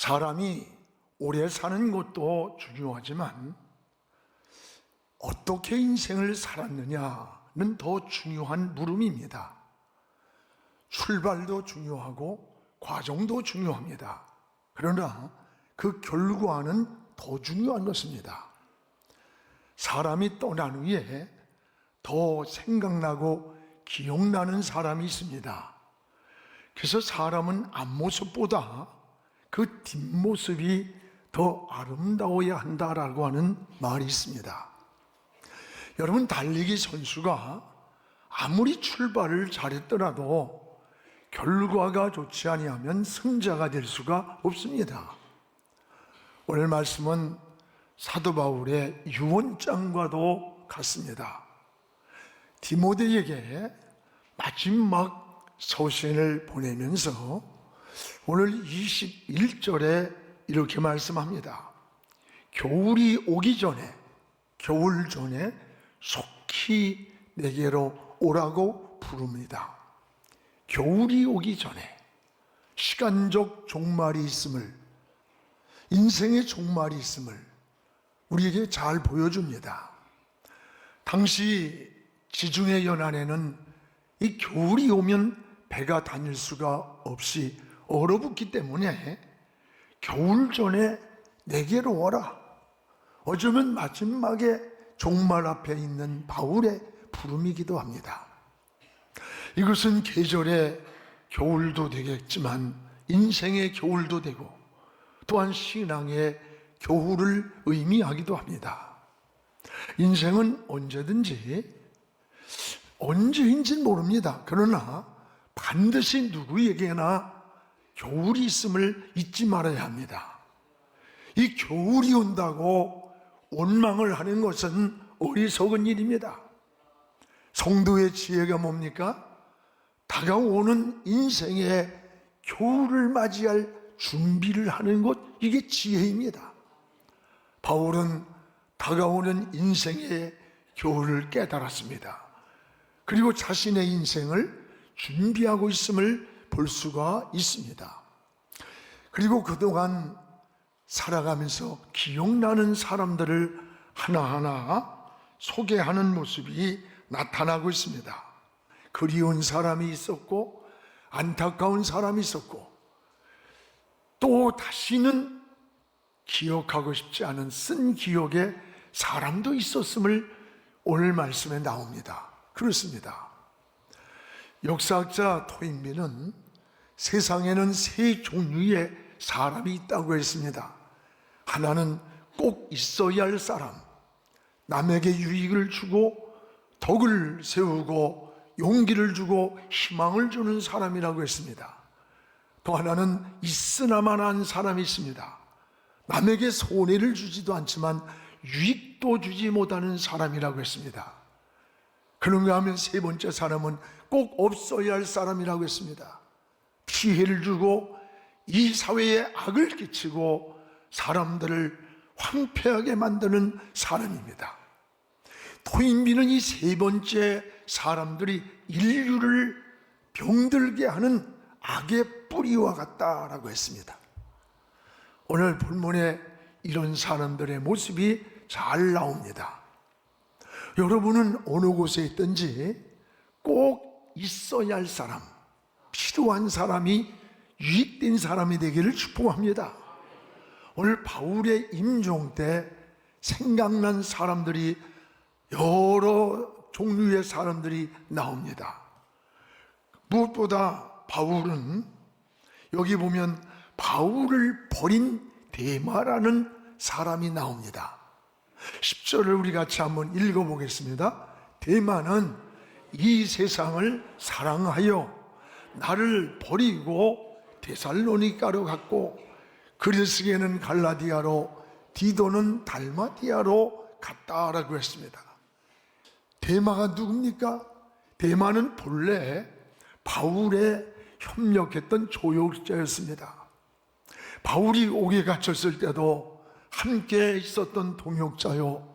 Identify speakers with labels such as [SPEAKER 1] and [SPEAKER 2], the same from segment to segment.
[SPEAKER 1] 사람이 오래 사는 것도 중요하지만 어떻게 인생을 살았느냐는 더 중요한 물음입니다. 출발도 중요하고 과정도 중요합니다. 그러나 그 결과는 더 중요한 것입니다. 사람이 떠난 후에 더 생각나고 기억나는 사람이 있습니다. 그래서 사람은 앞모습보다 그 뒷모습이 더 아름다워야 한다라고 하는 말이 있습니다. 여러분, 달리기 선수가 아무리 출발을 잘했더라도 결과가 좋지 아니하면 승자가 될 수가 없습니다. 오늘 말씀은 사도 바울의 유언장과도 같습니다. 디모데에게 마지막 서신을 보내면서 오늘 21절에 이렇게 말씀합니다. 겨울이 오기 전에, 겨울 전에 속히 내게로 오라고 부릅니다. 겨울이 오기 전에 시간적 종말이 있음을, 인생의 종말이 있음을 우리에게 잘 보여줍니다. 당시 지중해 연안에는 이 겨울이 오면 배가 다닐 수가 없이 얼어붙기 때문에 겨울 전에 내게로 오라. 어쩌면 마지막에 종말 앞에 있는 바울의 부름이기도 합니다. 이것은 계절의 겨울도 되겠지만 인생의 겨울도 되고 또한 신앙의 겨울을 의미하기도 합니다. 인생은 언제인지 모릅니다. 그러나 반드시 누구에게나 겨울이 있음을 잊지 말아야 합니다. 이 겨울이 온다고 원망을 하는 것은 어리석은 일입니다. 성도의 지혜가 뭡니까? 다가오는 인생의 겨울을 맞이할 준비를 하는 것, 이게 지혜입니다. 바울은 다가오는 인생의 겨울을 깨달았습니다. 그리고 자신의 인생을 준비하고 있음을 볼 수가 있습니다. 그리고 그동안 살아가면서 기억나는 사람들을 하나하나 소개하는 모습이 나타나고 있습니다. 그리운 사람이 있었고 안타까운 사람이 있었고 또 다시는 기억하고 싶지 않은 쓴 기억의 사람도 있었음을 오늘 말씀에 나옵니다. 그렇습니다. 역사학자 토인비는 세상에는 세 종류의 사람이 있다고 했습니다. 하나는 꼭 있어야 할 사람, 남에게 유익을 주고 덕을 세우고 용기를 주고 희망을 주는 사람이라고 했습니다. 또 하나는 있으나만 한 사람이 있습니다. 남에게 손해를 주지도 않지만 유익도 주지 못하는 사람이라고 했습니다. 그런가 하면 세 번째 사람은 꼭 없어야 할 사람이라고 했습니다. 피해를 주고 이 사회에 악을 끼치고 사람들을 황폐하게 만드는 사람입니다. 토인비는 이 세 번째 사람들이 인류를 병들게 하는 악의 뿌리와 같다라고 했습니다. 오늘 본문에 이런 사람들의 모습이 잘 나옵니다. 여러분은 어느 곳에 있든지 꼭 있어야 할 사람, 필요한 사람이 유익된 사람이 되기를 축복합니다. 오늘 바울의 임종 때 생각난 사람들이 여러 종류의 사람들이 나옵니다. 무엇보다 바울은 여기 보면 바울을 버린 데마라는 사람이 나옵니다. 10절을 우리 같이 한번 읽어보겠습니다. 데마는 이 세상을 사랑하여 나를 버리고 데살로니가로 갔고 그리스게는 갈라디아로 디도는 달마티아로 갔다라고 했습니다. 데마가 누굽니까? 데마는 본래 바울에 협력했던 조력자였습니다. 바울이 옥에 갇혔을 때도 함께 있었던 동역자요.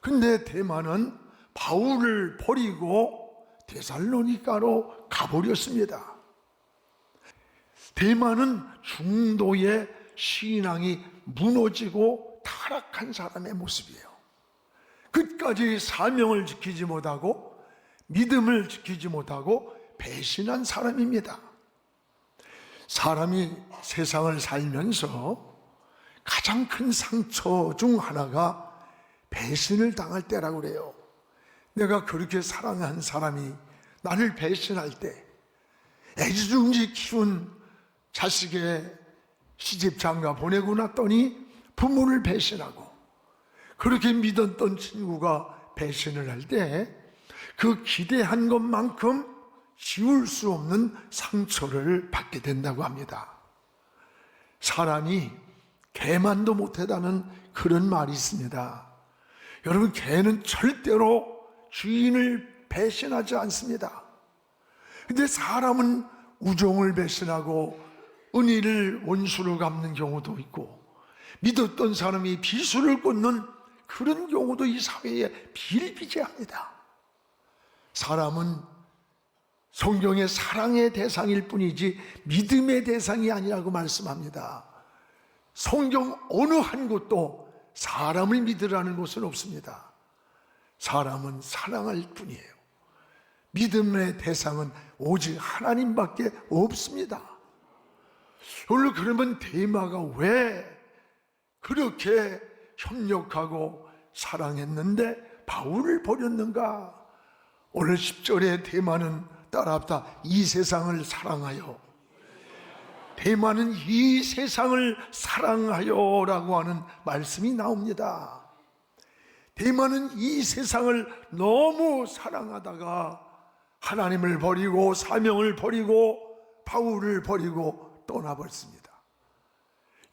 [SPEAKER 1] 근데 데마는 바울을 버리고 데살로니가로 가버렸습니다. 데마는 중도의 신앙이 무너지고 타락한 사람의 모습이에요. 끝까지 사명을 지키지 못하고 믿음을 지키지 못하고 배신한 사람입니다. 사람이 세상을 살면서 가장 큰 상처 중 하나가 배신을 당할 때라고 그래요. 내가 그렇게 사랑한 사람이 나를 배신할 때, 애지중지 키운 자식의 시집장가 보내고 났더니 부모를 배신하고, 그렇게 믿었던 친구가 배신을 할 때 그 기대한 것만큼 지울 수 없는 상처를 받게 된다고 합니다. 사람이 개만도 못하다는 그런 말이 있습니다. 여러분, 개는 절대로 주인을 배신하지 않습니다. 근데 사람은 우정을 배신하고 은혜를 원수로 갚는 경우도 있고, 믿었던 사람이 비수를 꽂는 그런 경우도 이 사회에 비일비재합니다. 사람은 성경의 사랑의 대상일 뿐이지 믿음의 대상이 아니라고 말씀합니다. 성경 어느 한 곳도 사람을 믿으라는 곳은 없습니다. 사람은 사랑할 뿐이에요. 믿음의 대상은 오직 하나님밖에 없습니다. 오늘 그러면 데마가 왜 그렇게 협력하고 사랑했는데 바울을 버렸는가? 오늘 10절에 데마는 따라합다. 이 세상을 사랑하여. 데마는 이 세상을 사랑하여 라고 하는 말씀이 나옵니다. 데마는 이 세상을 너무 사랑하다가 하나님을 버리고 사명을 버리고 바울을 버리고 떠나버렸습니다.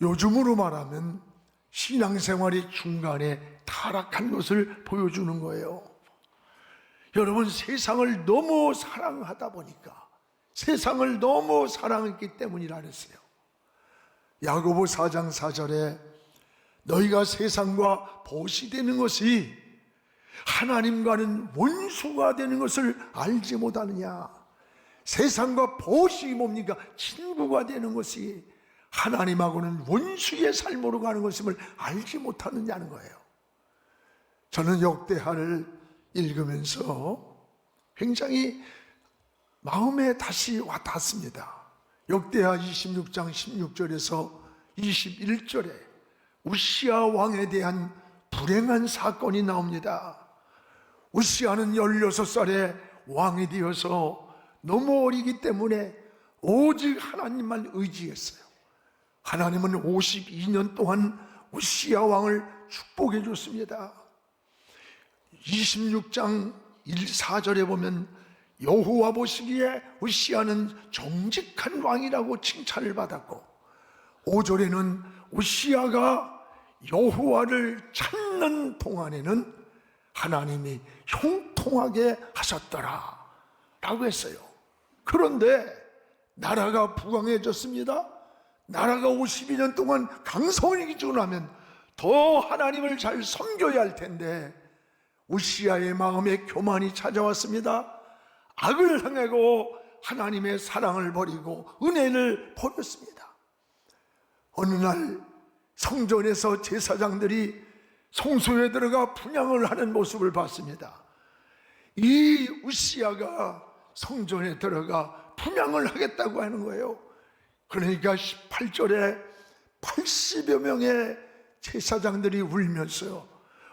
[SPEAKER 1] 요즘으로 말하면 신앙생활의 중간에 타락한 것을 보여주는 거예요. 여러분, 세상을 너무 사랑하다 보니까, 세상을 너무 사랑했기 때문이라 그랬어요. 야고보 4장 4절에 너희가 세상과 보시 되는 것이 하나님과는 원수가 되는 것을 알지 못하느냐. 세상과 보시 뭡니까? 친구가 되는 것이 하나님하고는 원수의 삶으로 가는 것임을 알지 못하느냐는 거예요. 저는 역대하를 읽으면서 굉장히 마음에 다시 와닿습니다. 역대하 26장 16절에서 21절에 우시야 왕에 대한 불행한 사건이 나옵니다. 우시야는 16살에 왕이 되어서 너무 어리기 때문에 오직 하나님만 의지했어요. 하나님은 52년 동안 우시야 왕을 축복해 줬습니다. 26장 4절에 보면 여호와 보시기에 우시야는 정직한 왕이라고 칭찬을 받았고, 5절에는 우시야가 여호와를 찾는 동안에는 하나님이 형통하게 하셨더라 라고 했어요. 그런데 나라가 부강해졌습니다. 나라가 52년 동안 강성해지고 나면 더 하나님을 잘 섬겨야 할 텐데 우시야의 마음에 교만이 찾아왔습니다. 악을 행하고 하나님의 사랑을 버리고 은혜를 버렸습니다. 어느 날 성전에서 제사장들이 성소에 들어가 분향을 하는 모습을 봤습니다. 이 우시야가 성전에 들어가 분향을 하겠다고 하는 거예요. 그러니까 18절에 80여 명의 제사장들이 울면서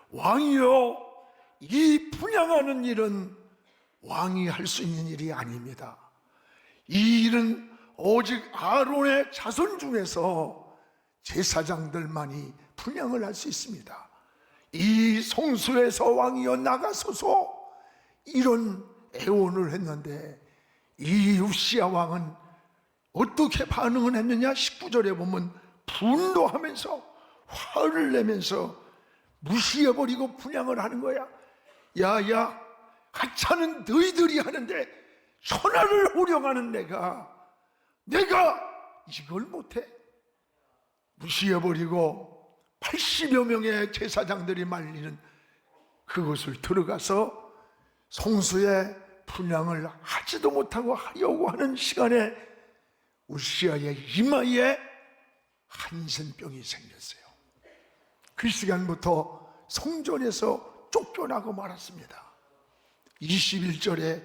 [SPEAKER 1] 왕이여, 이 분향하는 일은 왕이 할 수 있는 일이 아닙니다. 이 일은 오직 아론의 자손 중에서 제사장들만이 분향을 할 수 있습니다. 이 성소에서 왕이여 나가소서, 이런 애원을 했는데 이 우시야 왕은 어떻게 반응을 했느냐? 19절에 보면 분노하면서 화를 내면서 무시해버리고 분향을 하는 거야. 야야, 하찮은 너희들이 하는데 천하를 호령하는 내가 이걸 못해? 무시해버리고 80여 명의 제사장들이 말리는 그곳을 들어가서 성수에 분향을 하지도 못하고 하려고 하는 시간에 우시야의 이마에 한센병이 생겼어요. 그 시간부터 성전에서 쫓겨나고 말았습니다. 21절에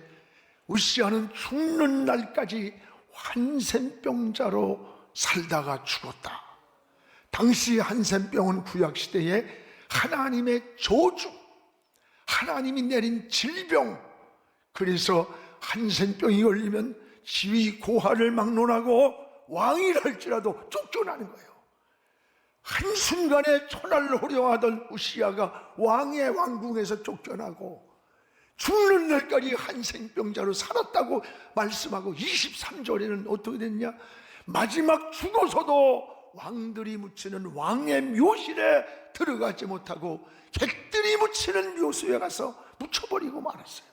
[SPEAKER 1] 우시아는 죽는 날까지 한센병자로 살다가 죽었다. 당시 한센병은 구약시대에 하나님의 저주, 하나님이 내린 질병, 그래서 한센병이 걸리면 지위 고하를 막론하고 왕이랄지라도 쫓겨나는 거예요. 한순간에 천하를 호령하던 우시아가 왕의 왕궁에서 쫓겨나고 죽는 날까지 한센병자로 살았다고 말씀하고 23절에는 어떻게 됐냐? 마지막 죽어서도 왕들이 묻히는 왕의 묘실에 들어가지 못하고 객들이 묻히는 묘소에 가서 묻혀버리고 말았어요.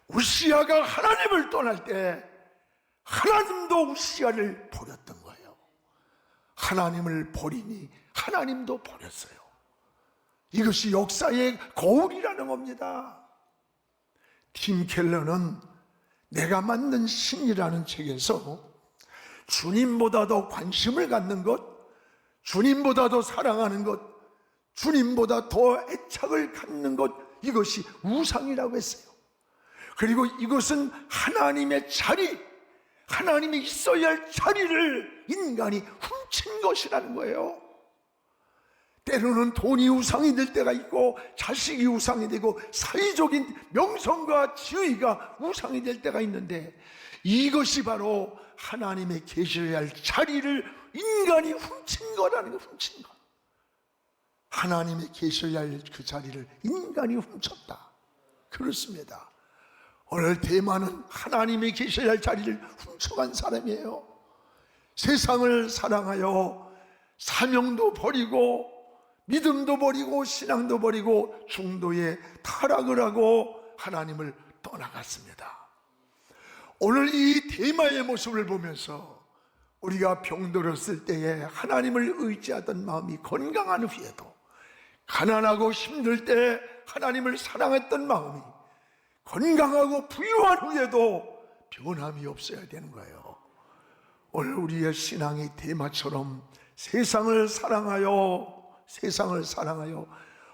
[SPEAKER 1] 우시아가 하나님을 떠날 때 하나님도 우시아를 버렸던 거예요. 하나님을 버리니 하나님도 버렸어요. 이것이 역사의 거울이라는 겁니다. 팀 켈러는 내가 만든 신이라는 책에서 주님보다 더 관심을 갖는 것, 주님보다 더 사랑하는 것, 주님보다 더 애착을 갖는 것, 이것이 우상이라고 했어요. 그리고 이것은 하나님의 자리, 하나님이 있어야 할 자리를 인간이 훔친 것이라는 거예요. 때로는 돈이 우상이 될 때가 있고 자식이 우상이 되고 사회적인 명성과 지위가 우상이 될 때가 있는데, 이것이 바로 하나님의 계셔야 할 자리를 인간이 훔친 거라는 거. 훔친 거. 하나님의 계셔야 할 그 자리를 인간이 훔쳤다. 그렇습니다. 오늘 대만은 하나님의 계셔야 할 자리를 훔쳐간 사람이에요. 세상을 사랑하여 사명도 버리고 믿음도 버리고 신앙도 버리고 중도에 타락을 하고 하나님을 떠나갔습니다. 오늘 이 대마의 모습을 보면서 우리가 병들었을 때에 하나님을 의지하던 마음이 건강한 후에도, 가난하고 힘들 때 하나님을 사랑했던 마음이 건강하고 부유한 후에도 변함이 없어야 되는 거예요. 오늘 우리의 신앙이 대마처럼 세상을 사랑하여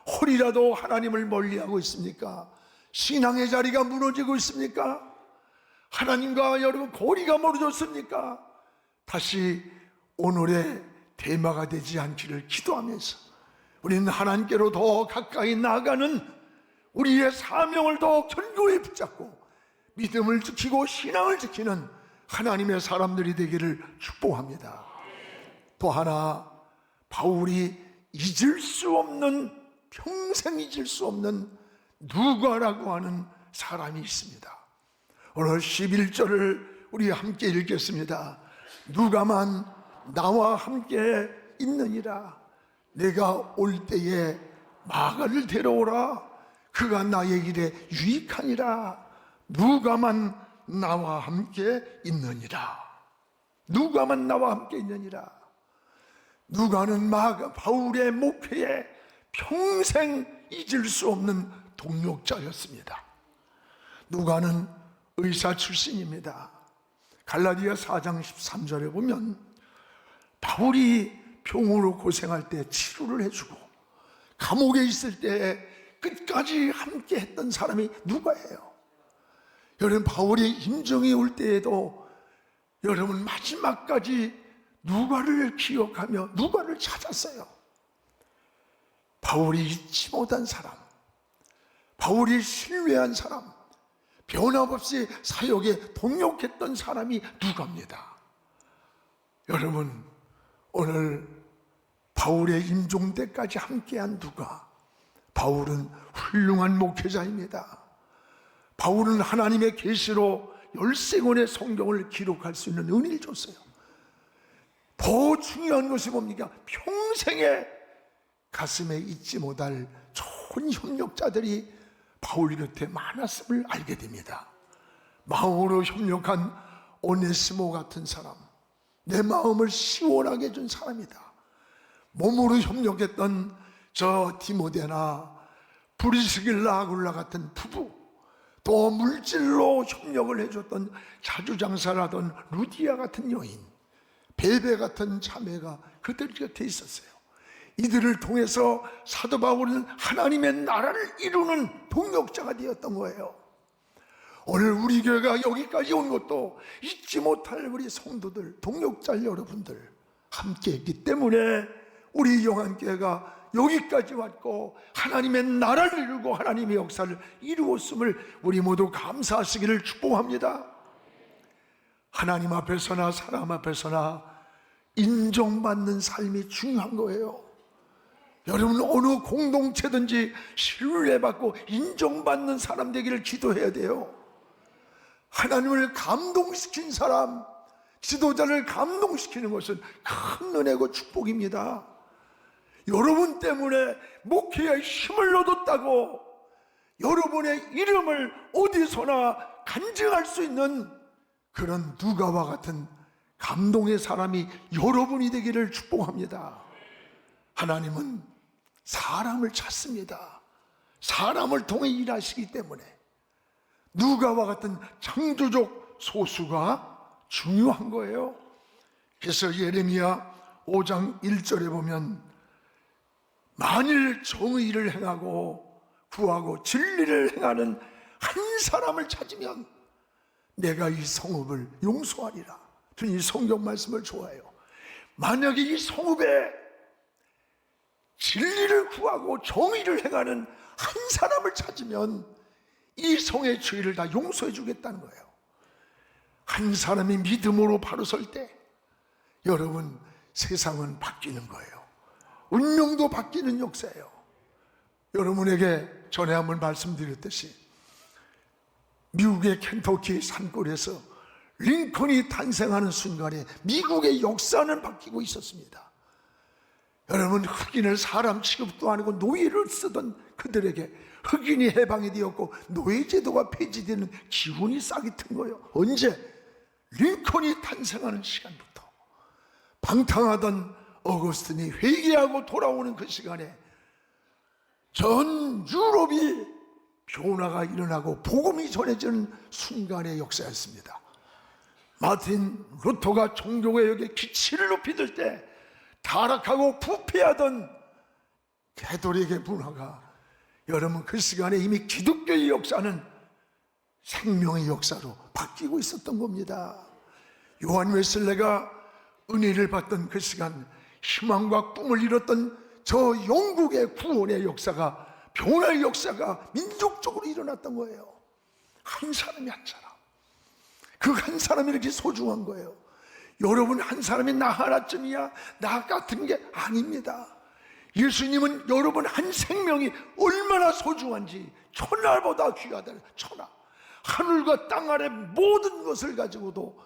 [SPEAKER 1] 홀이라도 하나님을 멀리하고 있습니까? 신앙의 자리가 무너지고 있습니까? 하나님과 여러분 거리가 멀어졌습니까? 다시 오늘의 대마가 되지 않기를 기도하면서 우리는 하나님께로 더 가까이 나아가는 우리의 사명을 더 견고히 붙잡고 믿음을 지키고 신앙을 지키는 하나님의 사람들이 되기를 축복합니다. 또 하나, 바울이 평생 잊을 수 없는 누가라고 하는 사람이 있습니다. 오늘 11절을 우리 함께 읽겠습니다. 누가만 나와 함께 있느니라. 내가 올 때에 마가를 데려오라. 그가 나의 일에 유익하니라. 누가만 나와 함께 있느니라. 누가만 나와 함께 있느니라. 누가는 바울의 목회에 평생 잊을 수 없는 동력자였습니다. 누가는 의사 출신입니다. 갈라디아 4장 13절에 보면 바울이 병으로 고생할 때 치료를 해주고 감옥에 있을 때 끝까지 함께 했던 사람이 누가예요. 여러분, 바울의 임종이 올 때에도 여러분 마지막까지 누가를 기억하며 누가를 찾았어요. 바울이 잊지 못한 사람, 바울이 신뢰한 사람, 변함없이 사역에 동역했던 사람이 누가입니다. 여러분, 오늘 바울의 임종 때까지 함께한 누가, 바울은 훌륭한 목회자입니다. 바울은 하나님의 계시로 13권의 성경을 기록할 수 있는 은혜를 줬어요. 더 중요한 것이 뭡니까? 평생에 가슴에 잊지 못할 좋은 협력자들이 바울 곁에 많았음을 알게 됩니다. 마음으로 협력한 오네시모 같은 사람, 내 마음을 시원하게 해준 사람이다. 몸으로 협력했던 저 디모데나 브리스길라 아굴라 같은 부부, 또 물질로 협력을 해줬던 자주장사를 하던 루디아 같은 여인, 베베 같은 자매가 그들 곁에 있었어요. 이들을 통해서 사도 바울은 하나님의 나라를 이루는 동력자가 되었던 거예요. 오늘 우리 교회가 여기까지 온 것도 잊지 못할 우리 성도들, 동력자 여러분들 함께 했기 때문에 우리 영안교회가 여기까지 왔고 하나님의 나라를 이루고 하나님의 역사를 이루었음을 우리 모두 감사하시기를 축복합니다. 하나님 앞에서나 사람 앞에서나 인정받는 삶이 중요한 거예요. 여러분, 어느 공동체든지 신뢰받고 인정받는 사람 되기를 기도해야 돼요. 하나님을 감동시킨 사람, 지도자를 감동시키는 것은 큰 은혜고 축복입니다. 여러분 때문에 목회에 힘을 얻었다고 여러분의 이름을 어디서나 간증할 수 있는 그런 누가와 같은 감동의 사람이 여러분이 되기를 축복합니다. 하나님은 사람을 찾습니다. 사람을 통해 일하시기 때문에 누가와 같은 창조적 소수가 중요한 거예요. 그래서 예레미야 5장 1절에 보면 만일 정의를 행하고 구하고 진리를 행하는 한 사람을 찾으면 내가 이 성읍을 용서하리라. 저는 이 성경 말씀을 좋아해요. 만약에 이 성읍에 진리를 구하고 정의를 행하는 한 사람을 찾으면 이 성의 죄를 다 용서해 주겠다는 거예요. 한 사람이 믿음으로 바로 설 때 여러분, 세상은 바뀌는 거예요. 운명도 바뀌는 역사예요. 여러분에게 전에 한번 말씀드렸듯이 미국의 켄터키 산골에서 링컨이 탄생하는 순간에 미국의 역사는 바뀌고 있었습니다. 여러분, 흑인을 사람 취급도 안 하고 노예를 쓰던 그들에게 흑인이 해방이 되었고 노예제도가 폐지되는 기운이 싹이 튼 거예요. 언제? 링컨이 탄생하는 시간부터. 방탕하던 어거스틴이 회개하고 돌아오는 그 시간에 전 유럽이 변화가 일어나고 복음이 전해지는 순간의 역사였습니다. 마틴 루터가 종교개혁의 기치를 높이 들 때 타락하고 부패하던 가톨릭의 문화가 여러분, 그 시간에 이미 기독교의 역사는 생명의 역사로 바뀌고 있었던 겁니다. 요한 웨슬레가 은혜를 받던 그 시간, 희망과 꿈을 이뤘던 저 영국의 구원의 역사가, 변화의 역사가 민족적으로 일어났던 거예요. 한 사람이 한 사람, 그 한 사람이 이렇게 소중한 거예요. 여러분, 한 사람이 나 하나쯤이야, 나 같은 게 아닙니다. 예수님은 여러분 한 생명이 얼마나 소중한지, 천하보다 귀하다. 천하, 하늘과 땅 아래 모든 것을 가지고도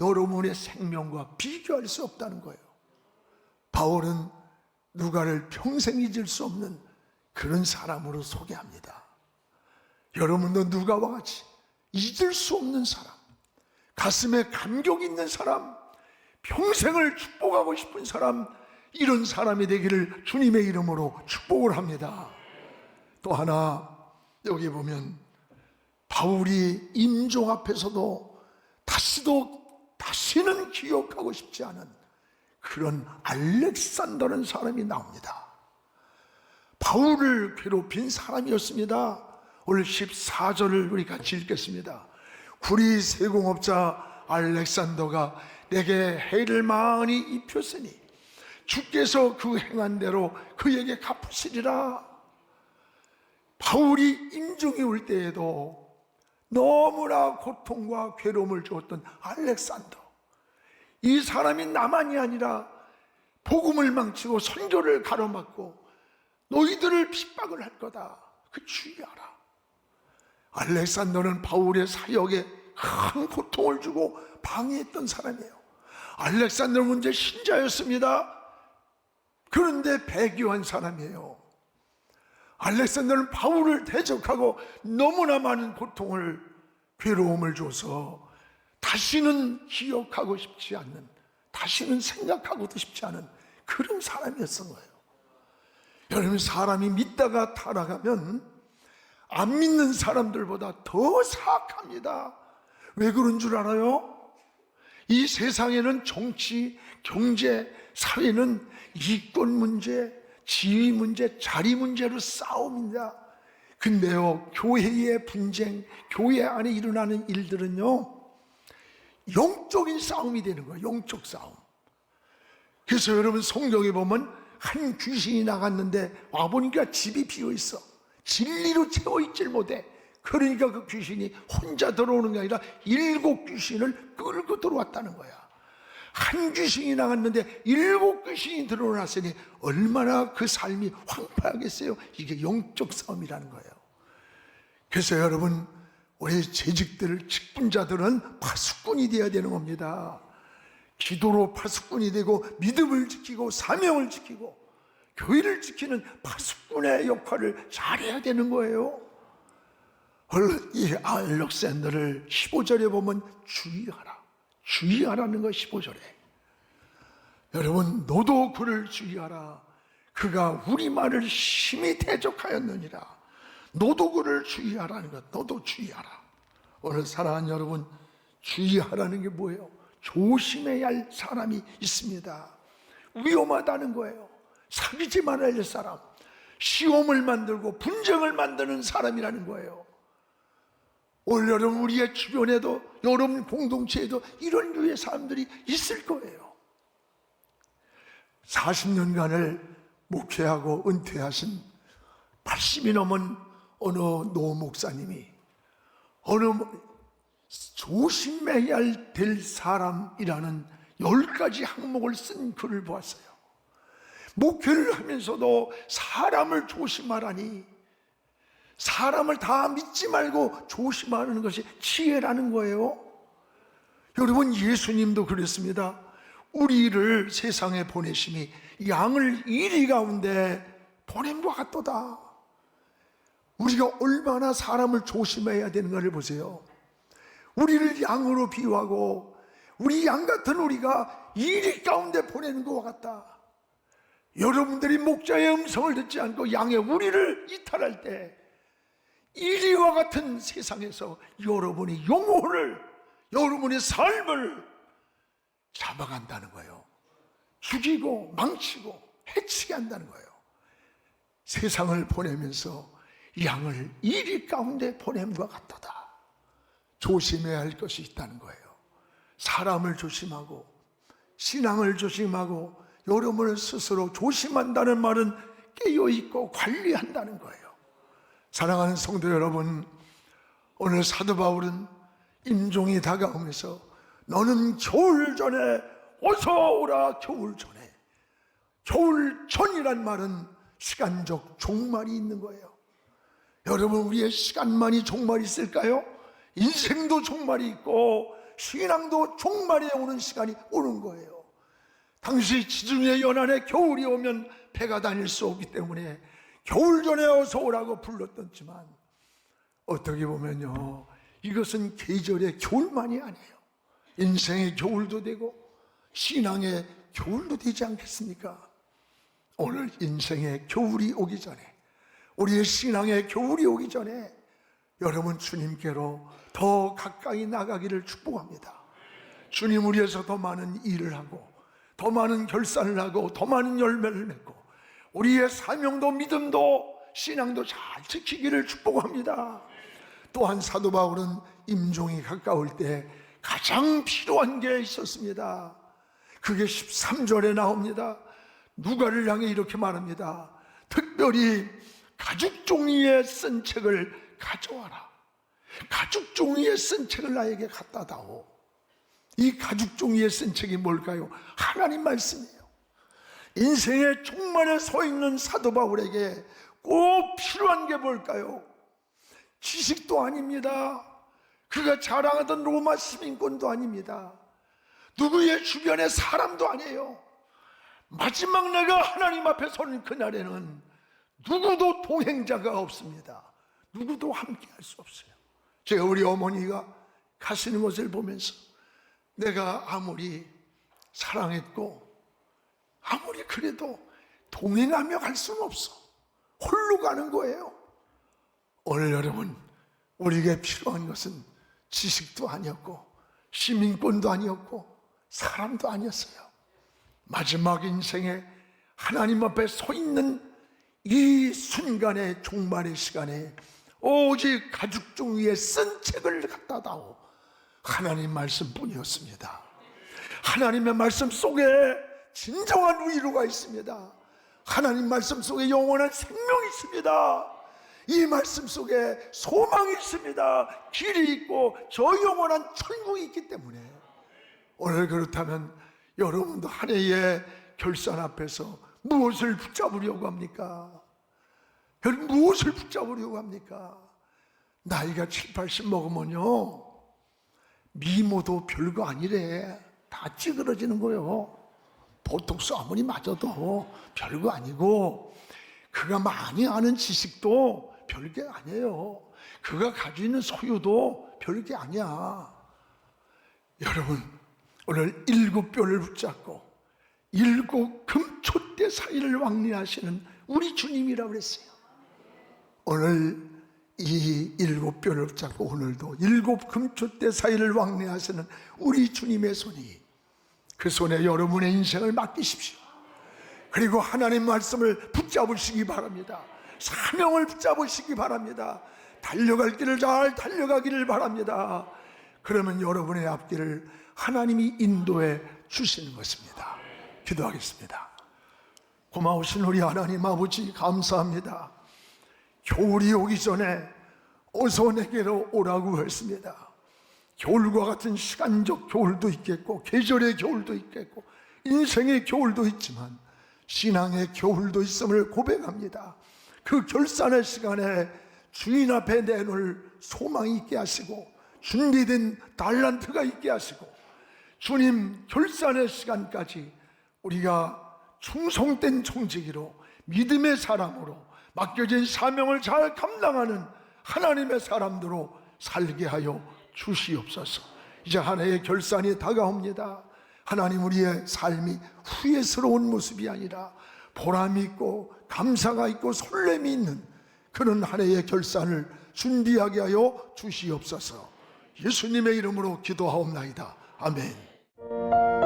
[SPEAKER 1] 여러분의 생명과 비교할 수 없다는 거예요. 바울은 누가를 평생 잊을 수 없는 그런 사람으로 소개합니다. 여러분도 누가와 같이 잊을 수 없는 사람, 가슴에 감격 있는 사람, 평생을 축복하고 싶은 사람, 이런 사람이 되기를 주님의 이름으로 축복을 합니다. 또 하나, 여기 보면 바울이 임종 앞에서도 다시는 기억하고 싶지 않은 그런 알렉산더라는 사람이 나옵니다. 바울을 괴롭힌 사람이었습니다. 오늘 14절을 우리 같이 읽겠습니다. 구리 세공업자 알렉산더가 내게 해를 많이 입혔으니 주께서 그 행한 대로 그에게 갚으시리라. 바울이 임종이 올 때에도 너무나 고통과 괴로움을 주었던 알렉산더, 이 사람이 나만이 아니라 복음을 망치고 선교를 가로막고 너희들을 핍박을 할 거다, 그 주의하라. 알렉산더는 바울의 사역에 큰 고통을 주고 방해했던 사람이에요. 알렉산더는 문제 신자였습니다. 그런데 배교한 사람이에요. 알렉산더는 바울을 대적하고 너무나 많은 고통을, 괴로움을 줘서 다시는 기억하고 싶지 않는, 다시는 생각하고도 싶지 않은 그런 사람이었던 거예요. 여러분, 사람이 믿다가 타락하면 안 믿는 사람들보다 더 사악합니다. 왜 그런 줄 알아요? 이 세상에는 정치, 경제, 사회는 이권 문제, 지위 문제, 자리 문제로 싸움입니다. 근데요, 교회의 분쟁, 교회 안에 일어나는 일들은요, 영적인 싸움이 되는 거예요. 영적 싸움. 그래서 여러분, 성경에 보면 한 귀신이 나갔는데 와보니까 집이 비어있어. 진리로 채워있질 못해. 그러니까 그 귀신이 혼자 들어오는 게 아니라 7 귀신을 끌고 들어왔다는 거야. 한 귀신이 나갔는데 7 귀신이 들어왔으니 얼마나 그 삶이 황폐하겠어요. 이게 영적 싸움이라는 거예요. 그래서 여러분, 우리 재직들, 직분자들은 파수꾼이 되어야 되는 겁니다. 기도로 파수꾼이 되고 믿음을 지키고 사명을 지키고 교회를 지키는 파수꾼의 역할을 잘해야 되는 거예요. 이 알렉산더를 15절에 보면 주의하라. 주의하라는 거 15절에. 여러분, 너도 그를 주의하라. 그가 우리 말을 심히 대적하였느니라. 너도 그를 주의하라는 것. 너도 주의하라. 오늘 사랑하는 여러분, 주의하라는 게 뭐예요? 조심해야 할 사람이 있습니다. 위험하다는 거예요. 사귀지 말아야 할 사람, 시험을 만들고 분쟁을 만드는 사람이라는 거예요. 오늘 여러분, 우리의 주변에도, 여러분 공동체에도 이런 류의 사람들이 있을 거예요. 40년간을 목회하고 은퇴하신 80이 넘은 어느 노 목사님이 어느 조심해야 될 사람이라는 10가지 항목을 쓴 글을 보았어요. 목회를 하면서도 사람을 조심하라니, 사람을 다 믿지 말고 조심하는 것이 지혜라는 거예요. 여러분, 예수님도 그랬습니다. 우리를 세상에 보내심이 양을 이리 가운데 보냄과 같도다. 우리가 얼마나 사람을 조심해야 되는가를 보세요. 우리를 양으로 비유하고 우리 양 같은 우리가 이리 가운데 보내는 것과 같다. 여러분들이 목자의 음성을 듣지 않고 양의 우리를 이탈할 때 이리와 같은 세상에서 여러분의 영혼을, 여러분의 삶을 잡아간다는 거예요. 죽이고 망치고 해치게 한다는 거예요. 세상을 보내면서 양을 이리 가운데 보냄과 같도다. 조심해야 할 것이 있다는 거예요. 사람을 조심하고 신앙을 조심하고 여러분을 스스로 조심한다는 말은 깨어있고 관리한다는 거예요. 사랑하는 성도 여러분, 오늘 사도 바울은 임종이 다가오면서 너는 겨울 전에 어서 오라. 겨울 전에. 겨울 전이란 말은 시간적 종말이 있는 거예요. 여러분, 우리의 시간만이 종말이 있을까요? 인생도 종말이 있고 신앙도 종말에 오는 시간이 오는 거예요. 당시 지중해 연안에 겨울이 오면 배가 다닐 수 없기 때문에 겨울 전에 어서 오라고 불렀던지만, 어떻게 보면요, 이것은 계절의 겨울만이 아니에요. 인생의 겨울도 되고 신앙의 겨울도 되지 않겠습니까? 오늘 인생의 겨울이 오기 전에, 우리의 신앙의 겨울이 오기 전에 여러분, 주님께로 더 가까이 나가기를 축복합니다. 주님 위해서 더 많은 일을 하고 더 많은 결산을 하고 더 많은 열매를 맺고 우리의 사명도 믿음도 신앙도 잘 지키기를 축복합니다. 또한 사도 바울은 임종이 가까울 때 가장 필요한 게 있었습니다. 그게 13절에 나옵니다. 누가를 향해 이렇게 말합니다. 특별히 가죽 종이에 쓴 책을 가져와라. 가죽 종이에 쓴 책을 나에게 갖다 다오. 이 가죽 종이에 쓴 책이 뭘까요? 하나님 말씀이에요. 인생의 종말에 서 있는 사도 바울에게 꼭 필요한 게 뭘까요? 지식도 아닙니다. 그가 자랑하던 로마 시민권도 아닙니다. 누구의 주변의 사람도 아니에요. 마지막 내가 하나님 앞에 서는 그날에는 누구도 동행자가 없습니다. 누구도 함께 할 수 없어요. 제가 우리 어머니가 가시는 것을 보면서 내가 아무리 사랑했고 아무리 그래도 동행하며 갈 수는 없어. 홀로 가는 거예요. 오늘 여러분, 우리에게 필요한 것은 지식도 아니었고 시민권도 아니었고 사람도 아니었어요. 마지막 인생에 하나님 앞에 서 있는 이 순간의 종말의 시간에 오직 가죽종 위에 쓴 책을 갖다 다오 하나님 말씀뿐이었습니다. 하나님의 말씀 속에 진정한 위로가 있습니다. 하나님 말씀 속에 영원한 생명이 있습니다. 이 말씀 속에 소망이 있습니다. 길이 있고 저 영원한 천국이 있기 때문에 오늘 그렇다면 여러분도 한 해의 결산 앞에서 무엇을 붙잡으려고 합니까? 여러분 무엇을 붙잡으려고 합니까? 나이가 7, 80 먹으면요 미모도 별거 아니래. 다 찌그러지는 거예요. 보톡스 아무리 맞아도 별거 아니고, 그가 많이 아는 지식도 별게 아니에요. 그가 가지고 있는 소유도 별게 아니야. 여러분 오늘 7뼈를 붙잡고 7 금촛대 사이를 왕래하시는 우리 주님이라고 그랬어요. 오늘 이 7뼈를 붙잡고 오늘도 7 금촛대 사이를 왕래하시는 우리 주님의 손이, 그 손에 여러분의 인생을 맡기십시오. 그리고 하나님 말씀을 붙잡으시기 바랍니다. 사명을 붙잡으시기 바랍니다. 달려갈 길을 잘 달려가기를 바랍니다. 그러면 여러분의 앞길을 하나님이 인도해 주시는 것입니다. 기도하겠습니다. 고마우신 우리 하나님 아버지, 감사합니다. 겨울이 오기 전에 어서 내게로 오라고 했습니다. 겨울과 같은 시간적 겨울도 있겠고 계절의 겨울도 있겠고 인생의 겨울도 있지만 신앙의 겨울도 있음을 고백합니다. 그 결산의 시간에 주인 앞에 내놓을 소망이 있게 하시고 준비된 달란트가 있게 하시고 주님 결산의 시간까지 우리가 충성된 청지기로 믿음의 사람으로 맡겨진 사명을 잘 감당하는 하나님의 사람들로 살게 하여 주시옵소서. 이제 한 해의 결산이 다가옵니다. 하나님, 우리의 삶이 후회스러운 모습이 아니라 보람이 있고 감사가 있고 설렘이 있는 그런 한 해의 결산을 준비하게 하여 주시옵소서. 예수님의 이름으로 기도하옵나이다. 아멘.